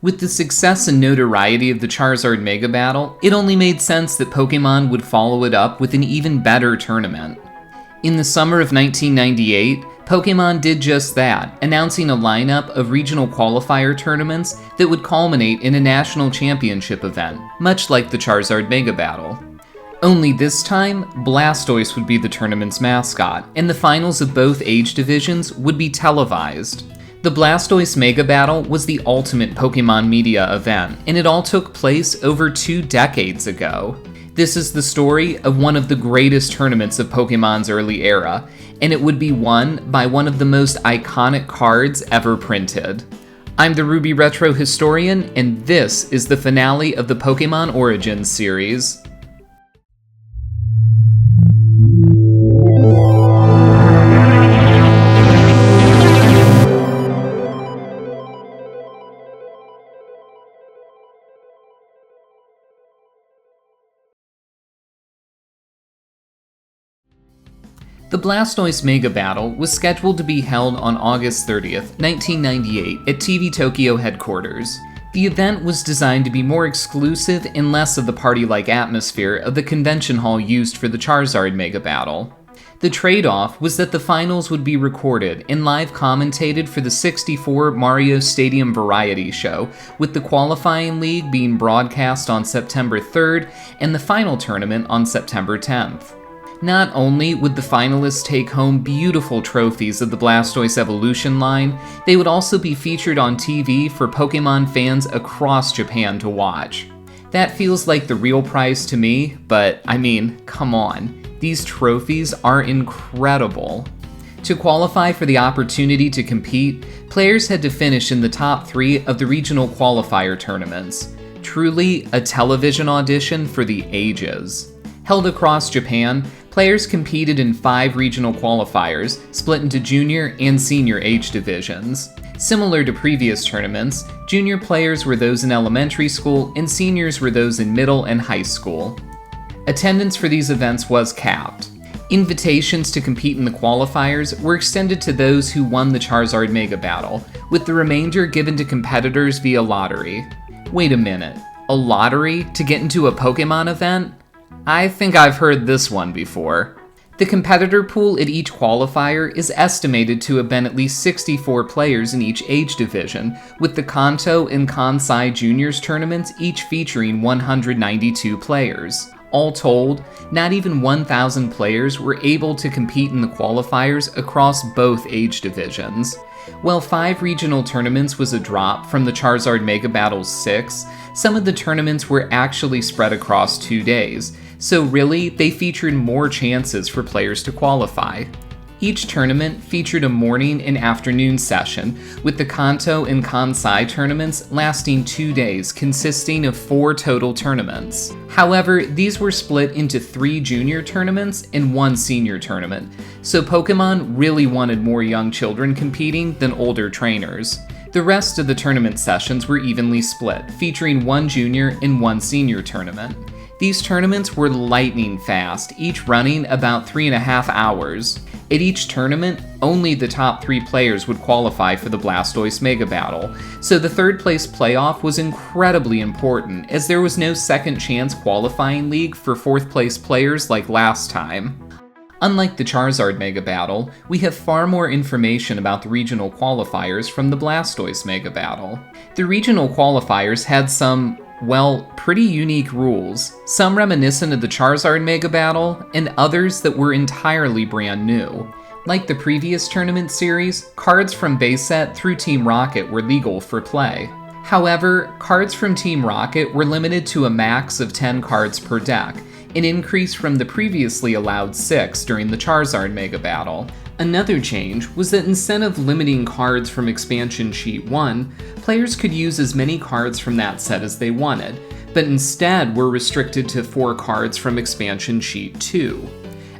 With the success and notoriety of the Charizard Mega Battle, it only made sense that Pokemon would follow it up with an even better tournament. In the summer of 1998, Pokemon did just that, announcing a lineup of regional qualifier tournaments that would culminate in a national championship event, much like the Charizard Mega Battle. Only this time, Blastoise would be the tournament's mascot, and the finals of both age divisions would be televised. The Blastoise Mega Battle was the ultimate Pokemon media event, and it all took place over 2 decades ago. This is the story of one of the greatest tournaments of Pokemon's early era, and it would be won by one of the most iconic cards ever printed. I'm the Ruby Retro Historian, and this is the finale of the Pokemon Origins series. The Blastoise Mega Battle was scheduled to be held on August 30th, 1998 at TV Tokyo headquarters. The event was designed to be more exclusive and less of the party-like atmosphere of the convention hall used for the Charizard Mega Battle. The trade-off was that the finals would be recorded and live commentated for the 64 Mario Stadium Variety Show, with the qualifying league being broadcast on September 3rd and the final tournament on September 10th. Not only would the finalists take home beautiful trophies of the Blastoise Evolution line, they would also be featured on TV for Pokemon fans across Japan to watch. That feels like the real prize to me, but I mean, come on, these trophies are incredible. To qualify for the opportunity to compete, players had to finish in the top 3 of the regional qualifier tournaments. Truly a television audition for the ages. Held across Japan, players competed in 5 regional qualifiers, split into junior and senior age divisions. Similar to previous tournaments, junior players were those in elementary school and seniors were those in middle and high school. Attendance for these events was capped. Invitations to compete in the qualifiers were extended to those who won the Charizard Mega Battle, with the remainder given to competitors via lottery. Wait a minute, a lottery to get into a Pokemon event? I think I've heard this one before. The competitor pool at each qualifier is estimated to have been at least 64 players in each age division, with the Kanto and Kansai Juniors tournaments each featuring 192 players. All told, not even 1,000 players were able to compete in the qualifiers across both age divisions. While 5 regional tournaments was a drop from the Charizard Mega Battle's 6, some of the tournaments were actually spread across 2 days, so really, they featured more chances for players to qualify. Each tournament featured a morning and afternoon session, with the Kanto and Kansai tournaments lasting 2 days, consisting of 4 total tournaments. However, these were split into 3 junior tournaments and 1 senior tournament, so Pokemon really wanted more young children competing than older trainers. The rest of the tournament sessions were evenly split, featuring 1 junior and 1 senior tournament. These tournaments were lightning fast, each running about 3.5 hours. At each tournament, only the top 3 players would qualify for the Blastoise Mega Battle, so the 3rd place playoff was incredibly important, as there was no second chance qualifying league for 4th place players like last time. Unlike the Charizard Mega Battle, we have far more information about the regional qualifiers from the Blastoise Mega Battle. The regional qualifiers had some, well, pretty unique rules, some reminiscent of the Charizard Mega Battle, and others that were entirely brand new. Like the previous tournament series, cards from base set through Team Rocket were legal for play. However, cards from Team Rocket were limited to a max of 10 cards per deck, an increase from the previously allowed 6 during the Charizard Mega Battle. Another change was that instead of limiting cards from Expansion Sheet 1, players could use as many cards from that set as they wanted, but instead were restricted to 4 cards from Expansion Sheet 2.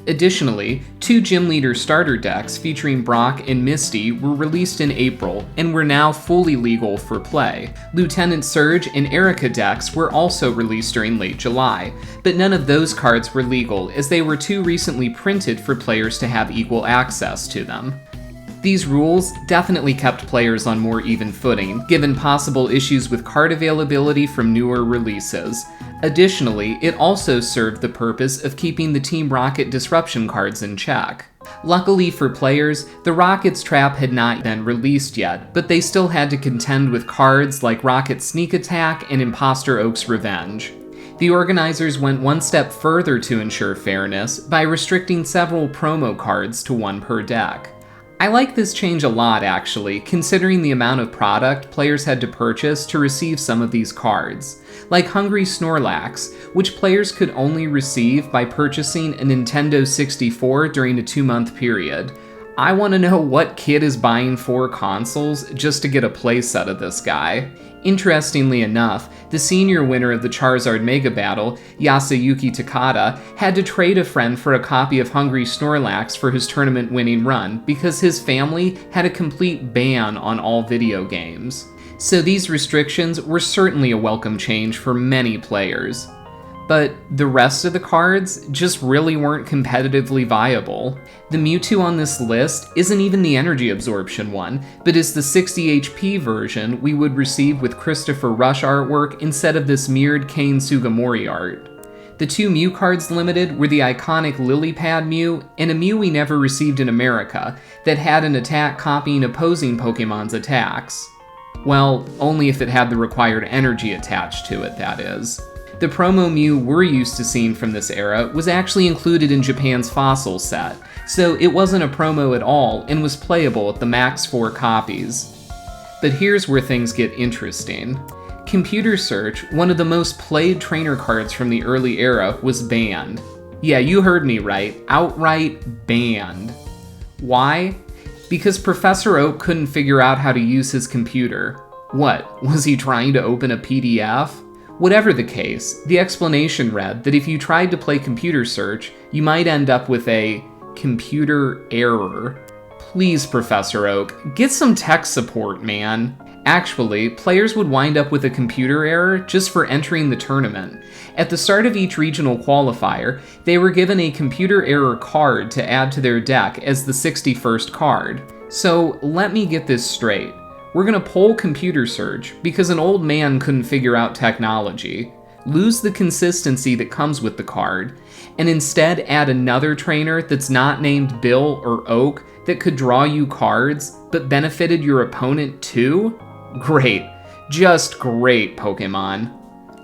Additionally, 2 Gym Leader starter decks featuring Brock and Misty were released in April and were now fully legal for play. Lieutenant Surge and Erica decks were also released during late July, but none of those cards were legal as they were too recently printed for players to have equal access to them. These rules definitely kept players on more even footing, given possible issues with card availability from newer releases. Additionally, it also served the purpose of keeping the Team Rocket disruption cards in check. Luckily for players, the Rocket's Trap had not been released yet, but they still had to contend with cards like Rocket's Sneak Attack and Imposter Oak's Revenge. The organizers went one step further to ensure fairness by restricting several promo cards to one per deck. I like this change a lot, actually, considering the amount of product players had to purchase to receive some of these cards, like Hungry Snorlax, which players could only receive by purchasing a Nintendo 64 during a 2-month period. I want to know what kid is buying 4 consoles just to get a playset of this guy. Interestingly enough, the senior winner of the Charizard Mega Battle, Yasuyuki Takada, had to trade a friend for a copy of Hungry Snorlax for his tournament-winning run because his family had a complete ban on all video games. So these restrictions were certainly a welcome change for many players. But the rest of the cards just really weren't competitively viable. The Mewtwo on this list isn't even the energy absorption one, but is the 60 HP version we would receive with Christopher Rush artwork instead of this mirrored Kane Sugimori art. The 2 Mew cards limited were the iconic Lilypad Mew and a Mew we never received in America that had an attack copying opposing Pokemon's attacks. Well, only if it had the required energy attached to it, that is. The promo Mew we're used to seeing from this era was actually included in Japan's Fossil set, so it wasn't a promo at all and was playable at the max 4 copies. But here's where things get interesting. Computer Search, one of the most played trainer cards from the early era, was banned. Yeah, you heard me right, outright banned. Why? Because Professor Oak couldn't figure out how to use his computer. What, was he trying to open a PDF? Whatever the case, the explanation read that if you tried to play Computer Search, you might end up with a computer error. Please, Professor Oak, get some tech support, man. Actually, players would wind up with a computer error just for entering the tournament. At the start of each regional qualifier, they were given a computer error card to add to their deck as the 61st card. So let me get this straight. We're gonna pull Computer Search because an old man couldn't figure out technology, lose the consistency that comes with the card, and instead add another trainer that's not named Bill or Oak that could draw you cards, but benefited your opponent too? Great. Just great, Pokemon.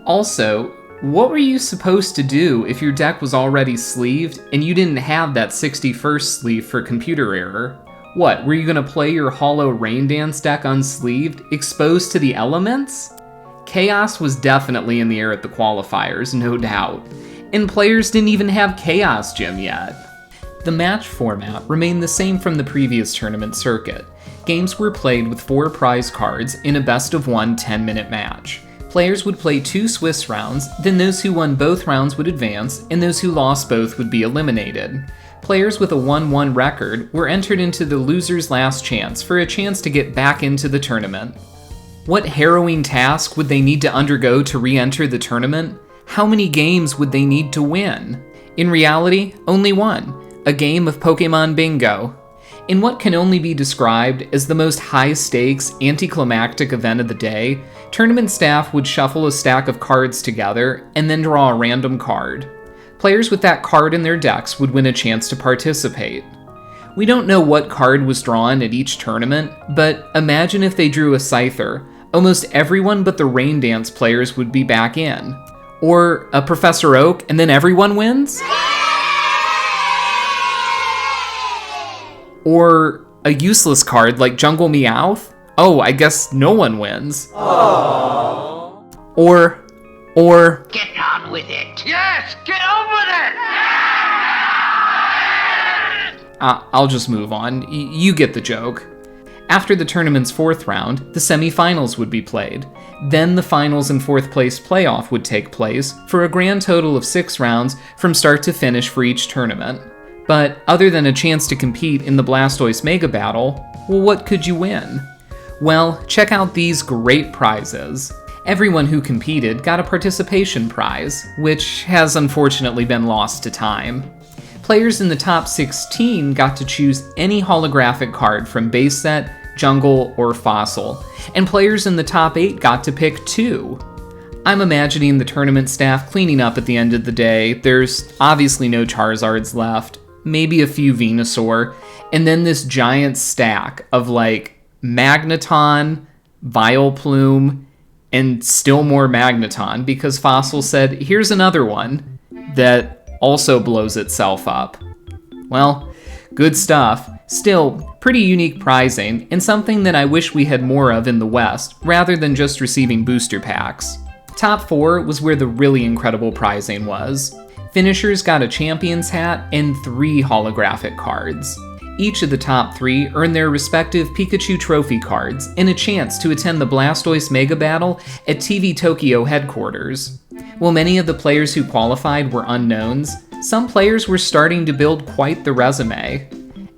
Also, what were you supposed to do if your deck was already sleeved and you didn't have that 61st sleeve for computer error? What, were you gonna play your Hollow Rain Dance deck unsleeved, exposed to the elements? Chaos was definitely in the air at the qualifiers, no doubt. And players didn't even have Chaos Gym yet. The match format remained the same from the previous tournament circuit. Games were played with 4 prize cards in a best-of-1 10-minute match. Players would play 2 Swiss rounds, then those who won both rounds would advance, and those who lost both would be eliminated. Players with a 1-1 record were entered into the loser's last chance for a chance to get back into the tournament. What harrowing task would they need to undergo to re-enter the tournament? How many games would they need to win? In reality, only one, a game of Pokemon Bingo. In what can only be described as the most high-stakes, anticlimactic event of the day, tournament staff would shuffle a stack of cards together and then draw a random card. Players with that card in their decks would win a chance to participate. We don't know what card was drawn at each tournament, but imagine if they drew a Scyther. Almost everyone but the Rain Dance players would be back in. Or a Professor Oak and then everyone wins? Or a useless card like Jungle Meowth? Oh, I guess no one wins. Aww. Or... Get on with it! Yes! Get on with it! I'll just move on. You get the joke. After the tournament's 4th round, the semifinals would be played. Then the finals and 4th place playoff would take place for a grand total of 6 rounds from start to finish for each tournament. But other than a chance to compete in the Blastoise Mega Battle, well, what could you win? Well, check out these great prizes. Everyone who competed got a participation prize, which has unfortunately been lost to time. Players in the top 16 got to choose any holographic card from base set, jungle, or fossil, and players in the top 8 got to pick 2. I'm imagining the tournament staff cleaning up at the end of the day. There's obviously no Charizards left, maybe a few Venusaur, and then this giant stack of like Magneton, Vileplume, and still more Magneton, because Fossil said, here's another one that also blows itself up. Well, good stuff. Still, pretty unique prizing, and something that I wish we had more of in the West, rather than just receiving booster packs. Top 4 was where the really incredible prizing was. Finishers got a champion's hat and 3 holographic cards. Each of the top 3 earned their respective Pikachu trophy cards and a chance to attend the Blastoise Mega Battle at TV Tokyo headquarters. While many of the players who qualified were unknowns, some players were starting to build quite the resume.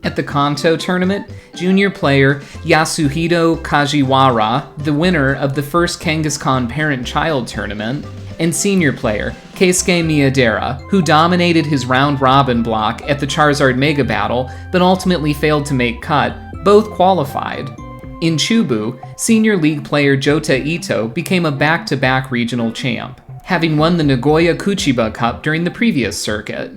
At the Kanto tournament, junior player Yasuhito Kajiwara, the winner of the first Kangaskhan parent-child tournament, and senior player Keisuke Miyadera, who dominated his round-robin block at the Charizard Mega Battle but ultimately failed to make cut, both qualified. In Chubu, senior league player Jota Ito became a back-to-back regional champ, having won the Nagoya Kuchiba Cup during the previous circuit.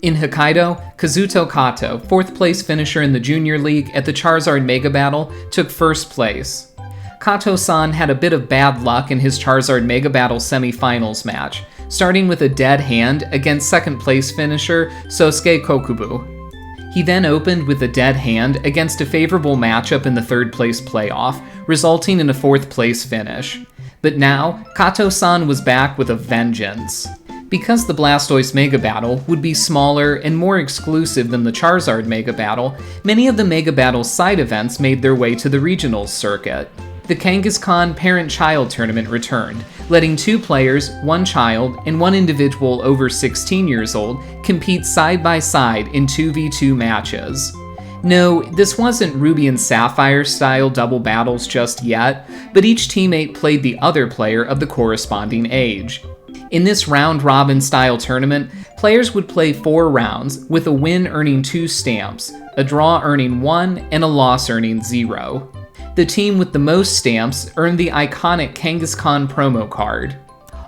In Hokkaido, Kazuto Kato, 4th place finisher in the Junior League at the Charizard Mega Battle, took 1st place. Kato-san had a bit of bad luck in his Charizard Mega Battle semi-finals match, starting with a dead hand against 2nd place finisher Sosuke Kokubu. He then opened with a dead hand against a favorable matchup in the 3rd place playoff, resulting in a 4th place finish. But now, Kato-san was back with a vengeance. Because the Blastoise Mega Battle would be smaller and more exclusive than the Charizard Mega Battle, many of the Mega Battle's side events made their way to the regionals circuit. The Kangaskhan Parent-Child Tournament returned, letting 2 players, 1 child, and 1 individual over 16 years old compete side by side in 2v2 matches. No, this wasn't Ruby and Sapphire style double battles just yet, but each teammate played the other player of the corresponding age. In this round-robin style tournament, players would play 4 rounds, with a win earning 2 stamps, a draw earning 1, and a loss earning 0. The team with the most stamps earned the iconic Kangaskhan promo card.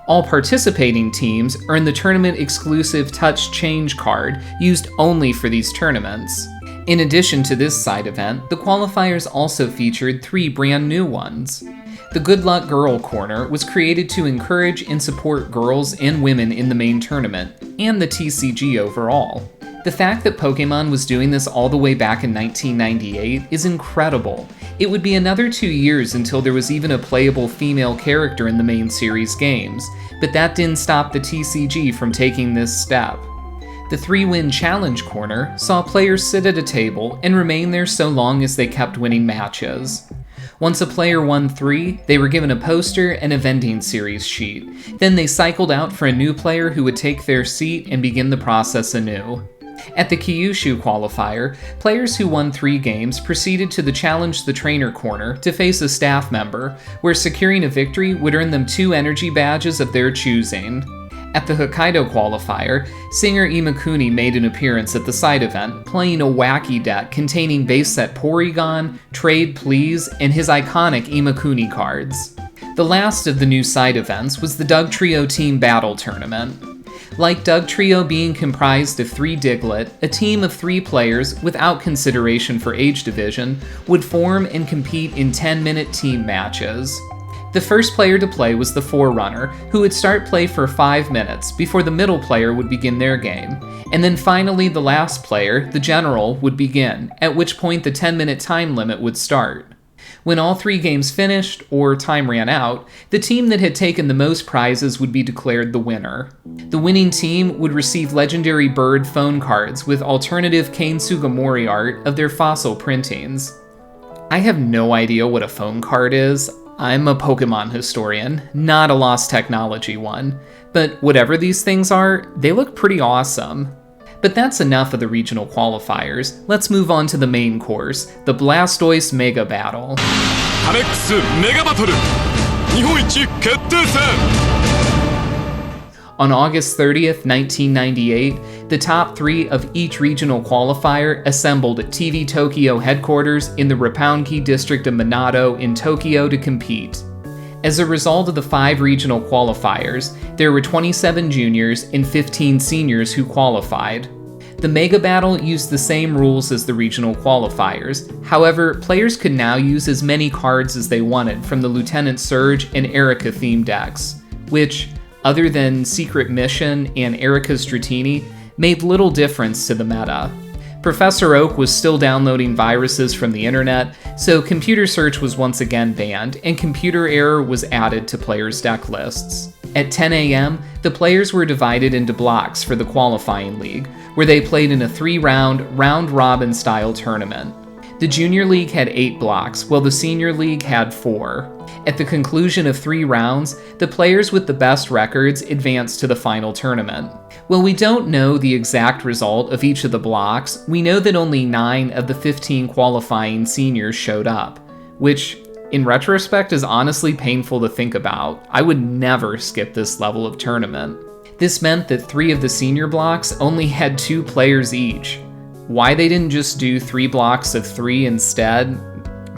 All participating teams earned the tournament-exclusive Touch Change card, used only for these tournaments. In addition to this side event, the qualifiers also featured 3 brand new ones. The Good Luck Girl Corner was created to encourage and support girls and women in the main tournament, and the TCG overall. The fact that Pokemon was doing this all the way back in 1998 is incredible. It would be another 2 years until there was even a playable female character in the main series games, but that didn't stop the TCG from taking this step. The 3-win challenge corner saw players sit at a table and remain there so long as they kept winning matches. Once a player won 3, they were given a poster and a vending series sheet. Then they cycled out for a new player who would take their seat and begin the process anew. At the Kyushu qualifier, players who won 3 games proceeded to the Challenge the Trainer corner to face a staff member, where securing a victory would earn them 2 energy badges of their choosing. At the Hokkaido qualifier, singer Imakuni made an appearance at the side event, playing a wacky deck containing base set Porygon, Trade Please, and his iconic Imakuni cards. The last of the new side events was the Dugtrio Team Battle Tournament. Like Dugtrio being comprised of 3 Diglett, a team of 3 players, without consideration for age division, would form and compete in 10-minute team matches. The first player to play was the Forerunner, who would start play for 5 minutes before the middle player would begin their game, and then finally the last player, the General, would begin, at which point the 10-minute time limit would start. When all 3 games finished, or time ran out, the team that had taken the most prizes would be declared the winner. The winning team would receive legendary bird phone cards with alternative Kane Sugimori art of their fossil printings. I have no idea what a phone card is. I'm a Pokemon historian, not a lost technology one, but whatever these things are, they look pretty awesome. But that's enough of the regional qualifiers. Let's move on to the main course, the Blastoise Mega Battle. On August 30th, 1998, the top 3 of each regional qualifier assembled at TV Tokyo headquarters in the Roppongi district of Minato in Tokyo to compete. As a result of the 5 regional qualifiers, there were 27 juniors and 15 seniors who qualified. The Mega Battle used the same rules as the regional qualifiers. However, players could now use as many cards as they wanted from the Lieutenant Surge and Erica theme decks, which, other than Secret Mission and Erica Stratini, made little difference to the meta. Professor Oak was still downloading viruses from the internet, so computer search was once again banned, and computer error was added to players' deck lists. At 10 a.m., the players were divided into blocks for the qualifying league, where they played in a 3-round, round-robin style tournament. The Junior League had 8 blocks, while the Senior League had 4. At the conclusion of 3 rounds, the players with the best records advanced to the final tournament. While we don't know the exact result of each of the blocks, we know that only 9 of the 15 qualifying seniors showed up, which, in retrospect, is honestly painful to think about. I would never skip this level of tournament. This meant that 3 of the senior blocks only had 2 players each. Why they didn't just do 3 blocks of 3 instead,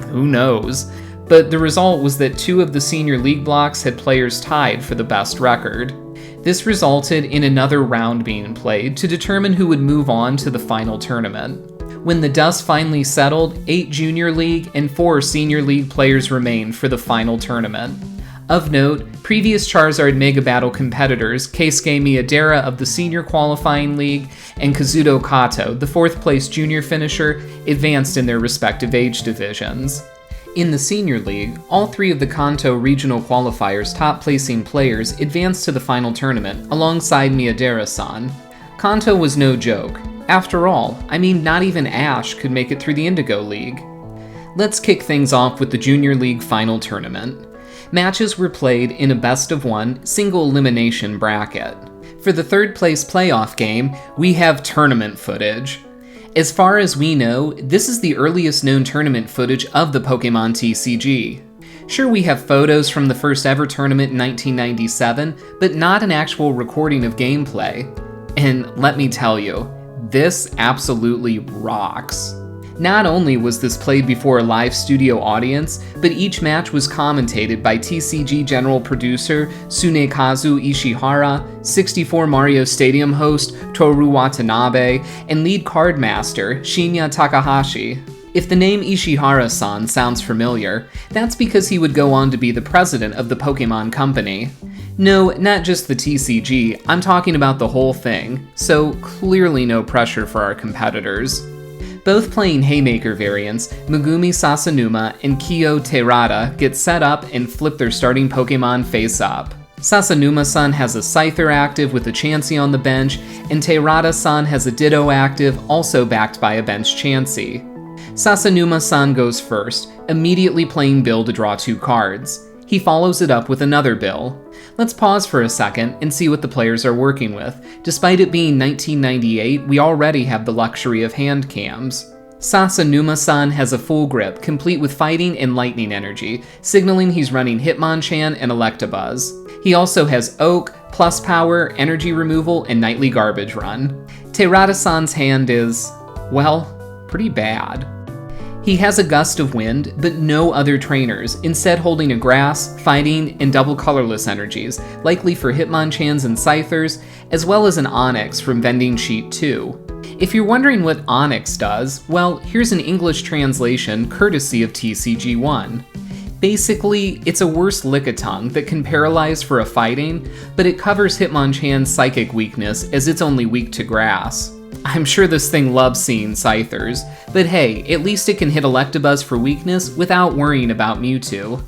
who knows? But the result was that 2 of the senior league blocks had players tied for the best record. This resulted in another round being played to determine who would move on to the final tournament. When the dust finally settled, 8 junior league and 4 senior league players remained for the final tournament. Of note, previous Charizard Mega Battle competitors Keisuke Miyadera of the Senior Qualifying League and Kazuto Kato, the 4th place junior finisher, advanced in their respective age divisions. In the Senior League, all 3 of the Kanto regional qualifiers' top-placing players advanced to the final tournament alongside Miyadera-san. Kanto was no joke. After all, not even Ash could make it through the Indigo League. Let's kick things off with the Junior League final tournament. Matches were played in a best-of-1 single-elimination bracket. For the 3rd place playoff game, we have tournament footage. As far as we know, this is the earliest known tournament footage of the Pokemon TCG. Sure, we have photos from the first ever tournament in 1997, but not an actual recording of gameplay. And let me tell you, this absolutely rocks. Not only was this played before a live studio audience, but each match was commentated by TCG general producer Tsunekazu Ishihara, 64 Mario Stadium host Toru Watanabe, and lead card master Shinya Takahashi. If the name Ishihara-san sounds familiar, that's because he would go on to be the president of the Pokemon Company. No, not just the TCG, I'm talking about the whole thing, so clearly no pressure for our competitors. Both playing Haymaker variants, Megumi Sasanuma and Kyo Terada get set up and flip their starting Pokemon face up. Sasanuma-san has a Scyther active with a Chansey on the bench, and Terada-san has a Ditto active, also backed by a bench Chansey. Sasanuma-san goes first, immediately playing Bill to draw 2 cards. He follows it up with another Bill. Let's pause for a second and see what the players are working with. Despite it being 1998, we already have the luxury of hand cams. Sasanuma-san has a full grip, complete with fighting and lightning energy, signaling he's running Hitmonchan and Electabuzz. He also has Oak, Plus Power, Energy Removal, and Nightly Garbage Run. Terada-san's hand is, well, pretty bad. He has a Gust of Wind, but no other trainers, instead holding a Grass, Fighting, and double colorless energies, likely for Hitmonchans and Scythers, as well as an Onix from Vending Sheet 2. If you're wondering what Onix does, well, here's an English translation courtesy of TCG1. Basically, it's a worse Lickitung that can paralyze for a Fighting, but it covers Hitmonchan's Psychic weakness as it's only weak to Grass. I'm sure this thing loves seeing Scythers, but hey, at least it can hit Electabuzz for weakness without worrying about Mewtwo.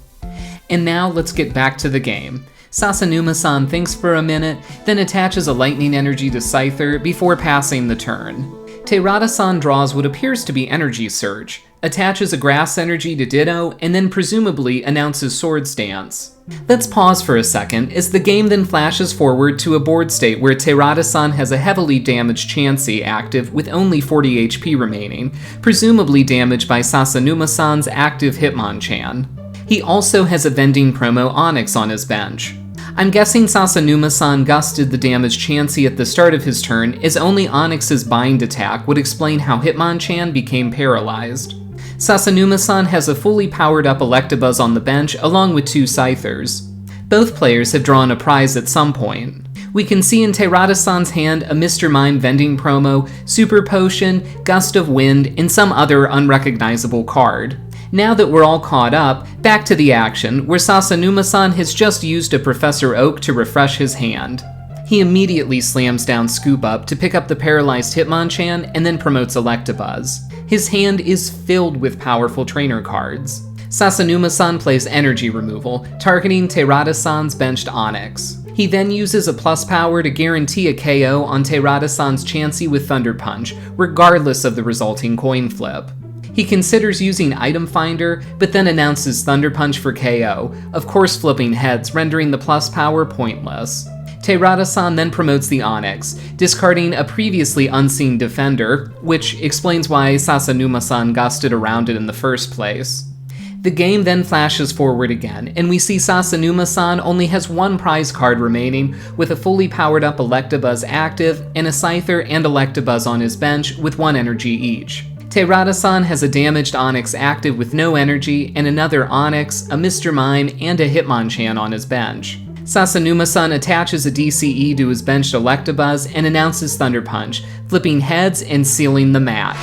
And now let's get back to the game. Sasanuma-san thinks for a minute, then attaches a Lightning Energy to Scyther before passing the turn. Terada-san draws what appears to be Energy Surge, attaches a Grass Energy to Ditto, and then presumably announces Swords Dance. Let's pause for a second, as the game then flashes forward to a board state where Terada-san has a heavily damaged Chansey active with only 40 HP remaining, presumably damaged by Sasanuma-san's active Hitmonchan. He also has a Vending Promo Onix on his bench. I'm guessing Sasanuma-san gusted the damaged Chansey at the start of his turn, as only Onix's bind attack would explain how Hitmonchan became paralyzed. Sasanuma-san has a fully powered up Electabuzz on the bench along with 2 Scythers. Both players have drawn a prize at some point. We can see in Terada-san's hand a Mr. Mime vending promo, Super Potion, Gust of Wind, and some other unrecognizable card. Now that we're all caught up, back to the action, where Sasanuma-san has just used a Professor Oak to refresh his hand. He immediately slams down Scoop Up to pick up the paralyzed Hitmonchan and then promotes Electabuzz. His hand is filled with powerful trainer cards. Sasanuma-san plays Energy Removal, targeting Terada-san's benched Onix. He then uses a plus power to guarantee a KO on Terada-san's Chansey with Thunder Punch, regardless of the resulting coin flip. He considers using Item Finder, but then announces Thunder Punch for KO, of course flipping heads, rendering the plus power pointless. Terada-san then promotes the Onix, discarding a previously unseen defender, which explains why Sasanuma-san gusted around it in the first place. The game then flashes forward again, and we see Sasanuma-san only has 1 prize card remaining, with a fully powered up Electabuzz active, and a Scyther and Electabuzz on his bench with 1 energy each. Terada-san has a damaged Onix active with no energy, and another Onix, a Mr. Mime, and a Hitmonchan on his bench. Sasanuma-san attaches a DCE to his benched Electabuzz and announces Thunder Punch, flipping heads and sealing the match.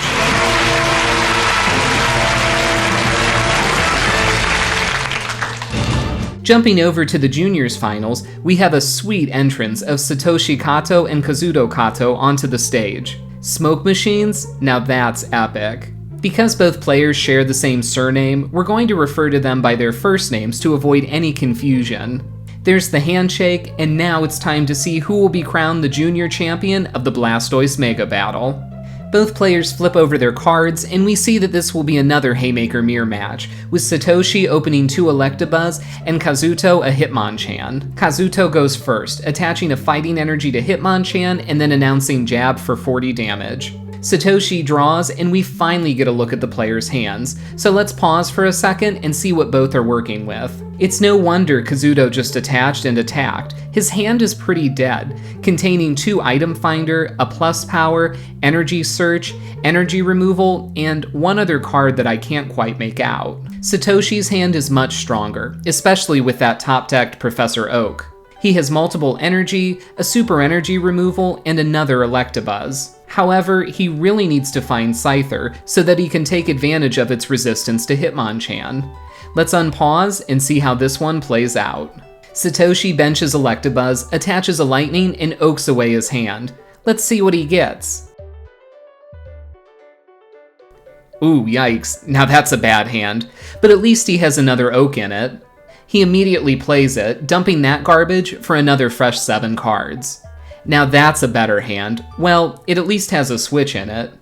Jumping over to the juniors finals, we have a sweet entrance of Satoshi Kato and Kazuto Kato onto the stage. Smoke machines? Now that's epic. Because both players share the same surname, we're going to refer to them by their first names to avoid any confusion. There's the handshake, and now it's time to see who will be crowned the junior champion of the Blastoise Mega Battle. Both players flip over their cards, and we see that this will be another Haymaker Mirror match, with Satoshi opening 2 Electabuzz and Kazuto a Hitmonchan. Kazuto goes first, attaching a Fighting Energy to Hitmonchan and then announcing Jab for 40 damage. Satoshi draws, and we finally get a look at the player's hands, so let's pause for a second and see what both are working with. It's no wonder Kazuto just attached and attacked. His hand is pretty dead, containing 2 Item Finder, a plus power, Energy Search, Energy Removal, and 1 other card that I can't quite make out. Satoshi's hand is much stronger, especially with that top-decked Professor Oak. He has multiple energy, a super energy removal, and another Electabuzz. However, he really needs to find Scyther so that he can take advantage of its resistance to Hitmonchan. Let's unpause and see how this one plays out. Satoshi benches Electabuzz, attaches a Lightning, and oaks away his hand. Let's see what he gets. Ooh, yikes. Now that's a bad hand, but at least he has another oak in it. He immediately plays it, dumping that garbage for another fresh 7 cards. Now that's a better hand. Well, it at least has a switch in it.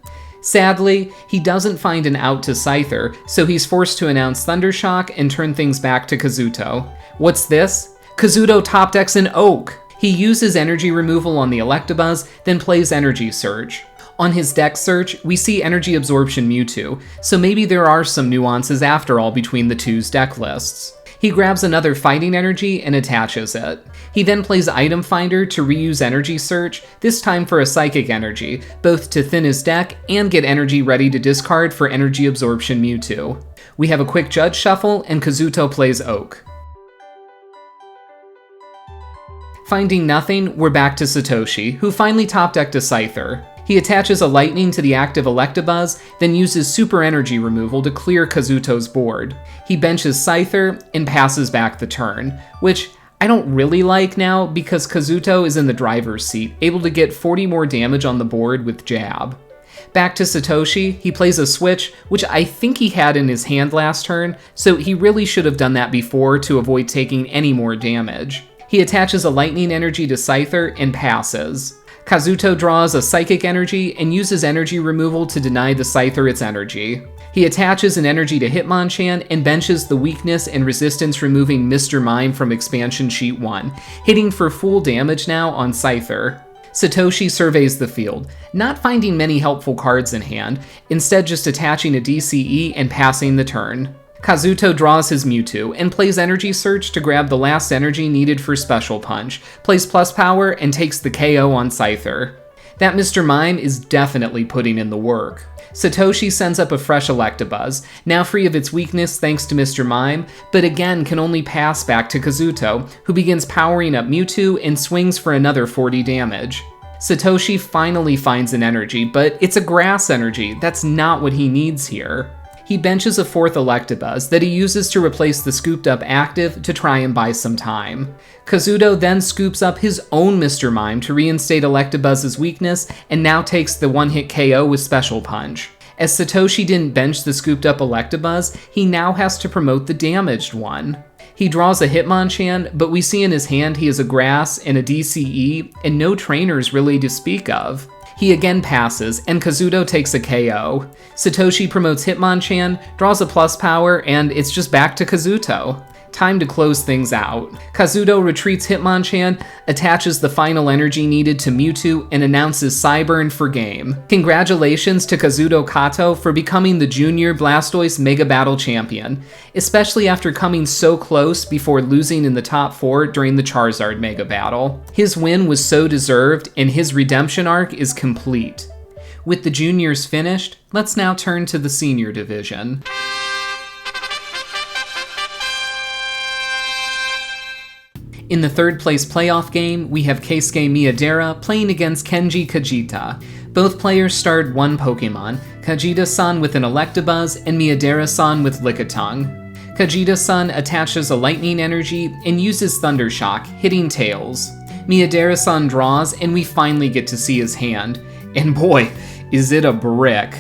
Sadly, he doesn't find an out to Scyther, so he's forced to announce Thundershock and turn things back to Kazuto. What's this? Kazuto top decks an Oak! He uses energy removal on the Electabuzz, then plays Energy Search. On his deck search, we see Energy Absorption Mewtwo, so maybe there are some nuances after all between the two's deck lists. He grabs another Fighting Energy and attaches it. He then plays Item Finder to reuse Energy Search, this time for a Psychic Energy, both to thin his deck and get energy ready to discard for Energy Absorption Mewtwo. We have a quick Judge Shuffle, and Kazuto plays Oak. Finding nothing, we're back to Satoshi, who finally top-decked a Scyther. He attaches a Lightning to the active Electabuzz, then uses Super Energy Removal to clear Kazuto's board. He benches Scyther and passes back the turn, which I don't really like now because Kazuto is in the driver's seat, able to get 40 more damage on the board with Jab. Back to Satoshi, he plays a Switch, which I think he had in his hand last turn, so he really should have done that before to avoid taking any more damage. He attaches a Lightning Energy to Scyther and passes. Kazuto draws a Psychic Energy and uses Energy Removal to deny the Scyther its energy. He attaches an energy to Hitmonchan and benches the weakness and resistance removing Mr. Mime from Expansion Sheet 1, hitting for full damage now on Scyther. Satoshi surveys the field, not finding many helpful cards in hand, instead just attaching a DCE and passing the turn. Kazuto draws his Mewtwo and plays Energy Search to grab the last energy needed for Special Punch, plays Plus Power, and takes the KO on Scyther. That Mr. Mime is definitely putting in the work. Satoshi sends up a fresh Electabuzz, now free of its weakness thanks to Mr. Mime, but again can only pass back to Kazuto, who begins powering up Mewtwo and swings for another 40 damage. Satoshi finally finds an energy, but it's a grass energy. That's not what he needs here. He benches a fourth Electabuzz that he uses to replace the scooped up active to try and buy some time. Kazuto then scoops up his own Mr. Mime to reinstate Electabuzz's weakness and now takes the one-hit KO with Special Punch. As Satoshi didn't bench the scooped up Electabuzz, he now has to promote the damaged one. He draws a Hitmonchan, but we see in his hand he has a Grass and a DCE, and no trainers really to speak of. He again passes, and Kazuto takes a KO. Satoshi promotes Hitmonchan, draws a Plus Power, and it's just back to Kazuto. Time to close things out. Kazuto retreats Hitmonchan, attaches the final energy needed to Mewtwo, and announces Cyburn for game. Congratulations to Kazuto Kato for becoming the Junior Blastoise Mega Battle Champion, especially after coming so close before losing in the top 4 during the Charizard Mega Battle. His win was so deserved, and his redemption arc is complete. With the juniors finished, let's now turn to the senior division. In the third place playoff game, we have Keisuke Miyadera playing against Kenji Kajita. Both players starred one Pokemon, Kajita-san with an Electabuzz and Miyadera-san with Lickitung. Kajita-san attaches a Lightning Energy and uses Thundershock, hitting Tails. Miyadera-san draws and we finally get to see his hand. And boy, is it a brick.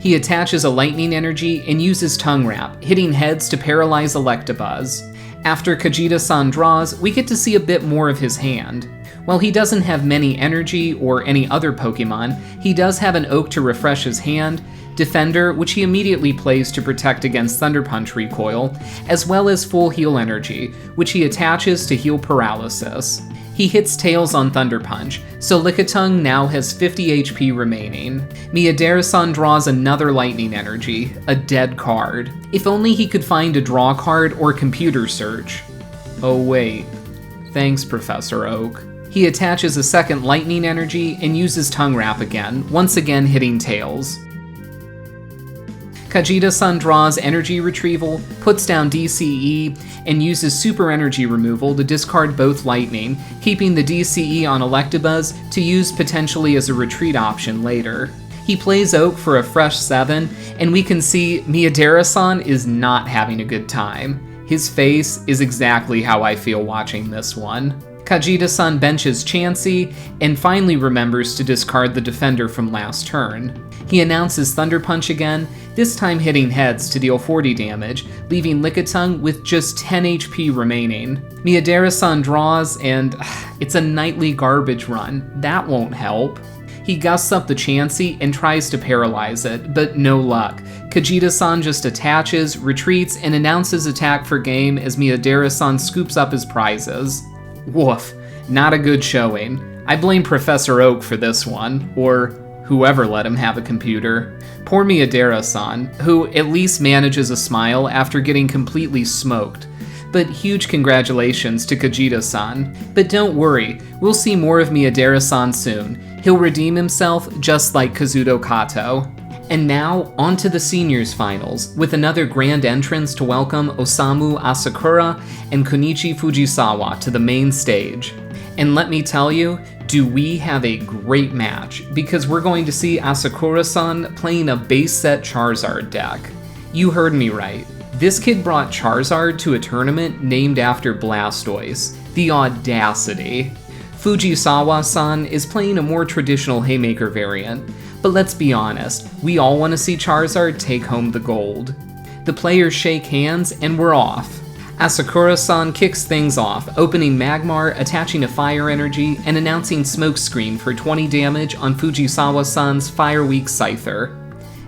He attaches a Lightning Energy and uses Tongue Wrap, hitting Heads to paralyze Electabuzz. After Kajita-san draws, we get to see a bit more of his hand. While he doesn't have many energy or any other Pokemon, he does have an Oak to refresh his hand, Defender, which he immediately plays to protect against Thunder Punch recoil, as well as Full Heal Energy, which he attaches to heal Paralysis. He hits Tails on Thunder Punch, so Lickitung now has 50 HP remaining. Miyadera-san draws another Lightning Energy, a dead card. If only he could find a draw card or computer search. Oh wait. Thanks, Professor Oak. He attaches a second Lightning Energy and uses Tongue Wrap again, once again hitting Tails. Kajita-san draws Energy Retrieval, puts down DCE, and uses Super Energy Removal to discard both Lightning, keeping the DCE on Electabuzz to use potentially as a retreat option later. He plays Oak for a fresh 7, and we can see Miyadera-san is not having a good time. His face is exactly how I feel watching this one. Kajita-san benches Chansey, and finally remembers to discard the Defender from last turn. He announces Thunder Punch again, this time hitting Heads to deal 40 damage, leaving Lickitung with just 10 HP remaining. Miyadera-san draws, and it's a nightly garbage run. That won't help. He gusts up the Chansey and tries to paralyze it, but no luck. Kajita-san just attaches, retreats, and announces attack for game as Miyadera-san scoops up his prizes. Woof, not a good showing. I blame Professor Oak for this one, or whoever let him have a computer. Poor Miyadera-san, who at least manages a smile after getting completely smoked. But huge congratulations to Kajita-san. But don't worry, we'll see more of Miyadera-san soon. He'll redeem himself just like Kazuto Kato. And now, on to the seniors finals, with another grand entrance to welcome Osamu Asakura and Kunichi Fujisawa to the main stage. And let me tell you, do we have a great match, because we're going to see Asakura-san playing a base set Charizard deck. You heard me right. This kid brought Charizard to a tournament named after Blastoise. The audacity. Fujisawa-san is playing a more traditional Haymaker variant, but let's be honest, we all want to see Charizard take home the gold. The players shake hands and we're off. Asakura-san kicks things off, opening Magmar, attaching a Fire Energy, and announcing Smokescreen for 20 damage on Fujisawa-san's Fire Weak Scyther.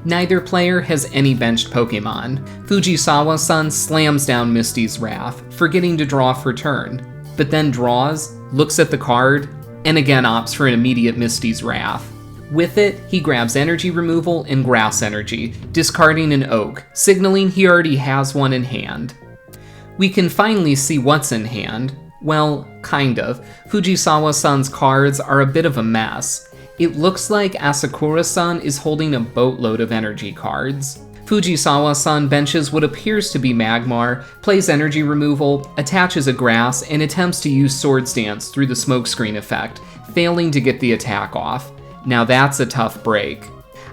Neither player has any benched Pokemon. Fujisawa-san slams down Misty's Wrath, forgetting to draw for turn, but then draws, looks at the card, and again opts for an immediate Misty's Wrath. With it, he grabs energy removal and grass energy, discarding an oak, signaling he already has one in hand. We can finally see what's in hand. Well, kind of. Fujisawa-san's cards are a bit of a mess. It looks like Asakura-san is holding a boatload of energy cards. Fujisawa-san benches what appears to be Magmar, plays energy removal, attaches a grass, and attempts to use Swords Dance through the smokescreen effect, failing to get the attack off. Now that's a tough break.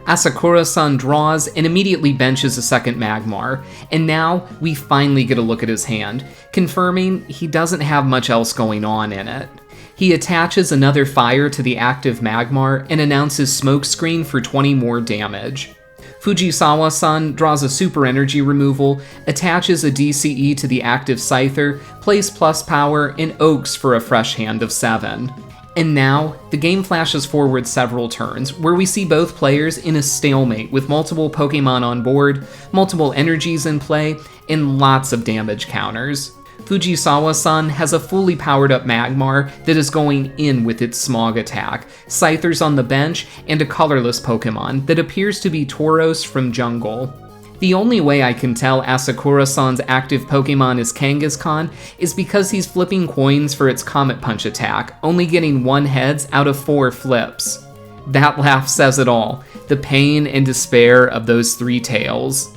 Asakura-san draws and immediately benches a second Magmar, and now we finally get a look at his hand, confirming he doesn't have much else going on in it. He attaches another fire to the active Magmar and announces Smokescreen for 20 more damage. Fujisawa-san draws a super energy removal, attaches a DCE to the active Scyther, plays plus power, and oaks for a fresh hand of 7. And now, the game flashes forward several turns, where we see both players in a stalemate with multiple Pokemon on board, multiple energies in play, and lots of damage counters. Fujisawa-san has a fully powered up Magmar that is going in with its Smog attack, Scythers on the bench, and a colorless Pokemon that appears to be Tauros from Jungle. The only way I can tell Asakura-san's active Pokemon is Kangaskhan is because he's flipping coins for its Comet Punch attack, only getting 1 heads out of 4 flips. That laugh says it all, the pain and despair of those 3 tails.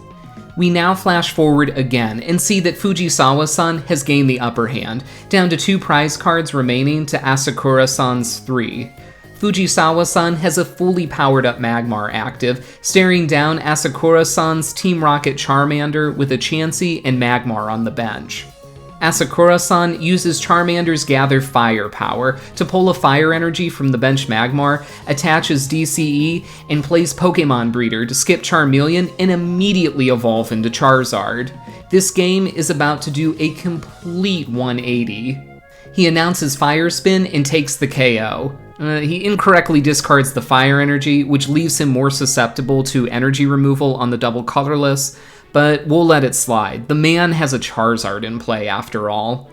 We now flash forward again and see that Fujisawa-san has gained the upper hand, down to 2 prize cards remaining to Asakura-san's 3. Fujisawa-san has a fully powered up Magmar active, staring down Asakura-san's Team Rocket Charmander with a Chansey and Magmar on the bench. Asakura-san uses Charmander's Gather Fire power to pull a fire energy from the bench Magmar, attaches DCE, and plays Pokemon Breeder to skip Charmeleon and immediately evolve into Charizard. This game is about to do a complete 180. He announces Fire Spin and takes the KO. He incorrectly discards the fire energy, which leaves him more susceptible to energy removal on the double colorless, but we'll let it slide. The man has a Charizard in play after all.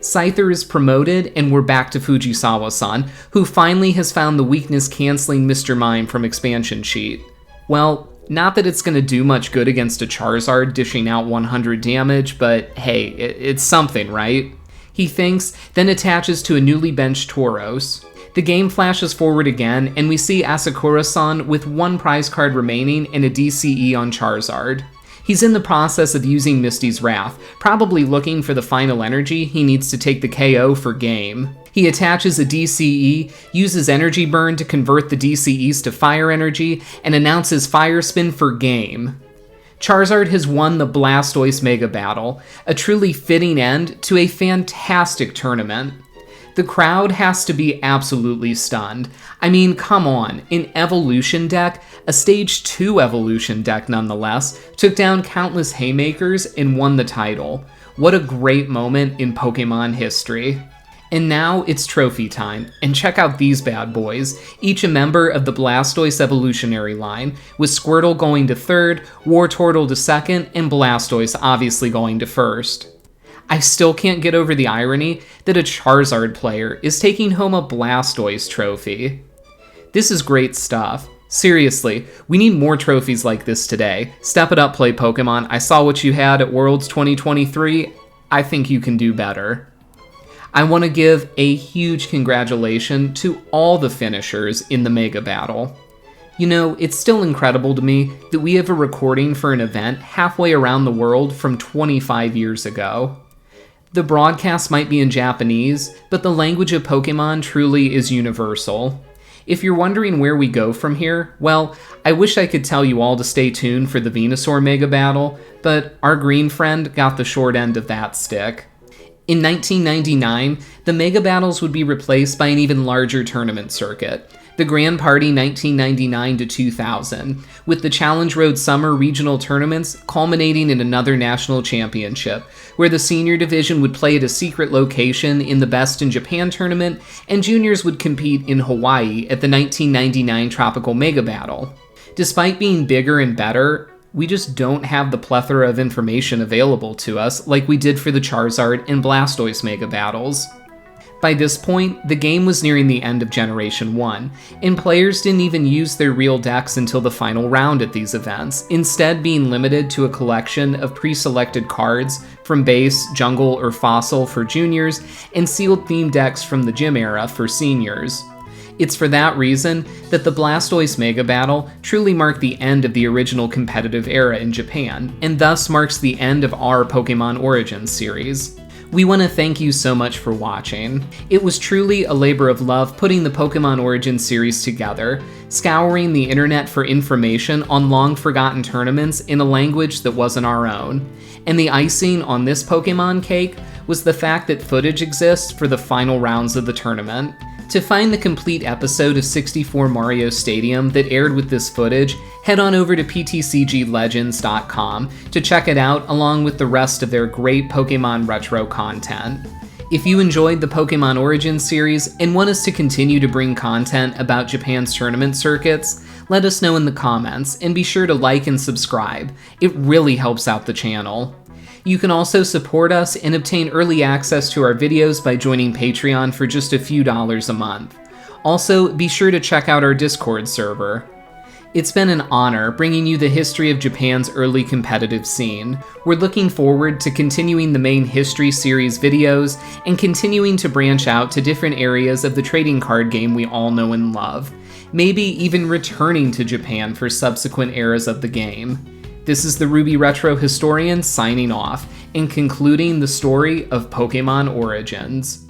Scyther is promoted, and we're back to Fujisawa-san, who finally has found the weakness-canceling Mr. Mime from Expansion Sheet. Well, not that it's going to do much good against a Charizard dishing out 100 damage, but hey, it's something, right? He thinks, then attaches to a newly benched Tauros. The game flashes forward again, and we see Asakura-san with 1 prize card remaining and a DCE on Charizard. He's in the process of using Misty's Wrath, probably looking for the final energy he needs to take the KO for game. He attaches a DCE, uses Energy Burn to convert the DCEs to fire energy, and announces Fire Spin for game. Charizard has won the Blastoise Mega Battle, a truly fitting end to a fantastic tournament. The crowd has to be absolutely stunned. I mean, come on, an Evolution deck, a Stage 2 Evolution deck nonetheless, took down countless haymakers and won the title. What a great moment in Pokemon history. And now it's trophy time, and check out these bad boys, each a member of the Blastoise evolutionary line, with Squirtle going to 3rd, Wartortle to 2nd, and Blastoise obviously going to 1st. I still can't get over the irony that a Charizard player is taking home a Blastoise trophy. This is great stuff. Seriously, we need more trophies like this today. Step it up, Play Pokemon. I saw what you had at Worlds 2023. I think you can do better. I want to give a huge congratulations to all the finishers in the Mega Battle. You know, it's still incredible to me that we have a recording for an event halfway around the world from 25 years ago. The broadcast might be in Japanese, but the language of Pokemon truly is universal. If you're wondering where we go from here, well, I wish I could tell you all to stay tuned for the Venusaur Mega Battle, but our green friend got the short end of that stick. In 1999, the Mega Battles would be replaced by an even larger tournament circuit, the Grand Party 1999 to 2000, with the Challenge Road Summer Regional Tournaments culminating in another national championship, where the senior division would play at a secret location in the Best in Japan tournament, and juniors would compete in Hawaii at the 1999 Tropical Mega Battle. Despite being bigger and better, we just don't have the plethora of information available to us like we did for the Charizard and Blastoise Mega Battles. By this point, the game was nearing the end of Generation 1, and players didn't even use their real decks until the final round at these events, instead being limited to a collection of pre-selected cards from base, jungle, or fossil for juniors, and sealed theme decks from the gym era for seniors. It's for that reason that the Blastoise Mega Battle truly marked the end of the original competitive era in Japan, and thus marks the end of our Pokemon Origins series. We want to thank you so much for watching. It was truly a labor of love putting the Pokemon Origins series together, scouring the internet for information on long-forgotten tournaments in a language that wasn't our own. And the icing on this Pokemon cake was the fact that footage exists for the final rounds of the tournament. To find the complete episode of 64 Mario Stadium that aired with this footage, head on over to PTCGLegends.com to check it out along with the rest of their great Pokemon retro content. If you enjoyed the Pokemon Origins series and want us to continue to bring content about Japan's tournament circuits, let us know in the comments and be sure to like and subscribe. It really helps out the channel. You can also support us and obtain early access to our videos by joining Patreon for just a few dollars a month. Also, be sure to check out our Discord server. It's been an honor bringing you the history of Japan's early competitive scene. We're looking forward to continuing the main history series videos and continuing to branch out to different areas of the trading card game we all know and love. Maybe even returning to Japan for subsequent eras of the game. This is the Ruby Retro Historian signing off and concluding the story of Pokemon Origins.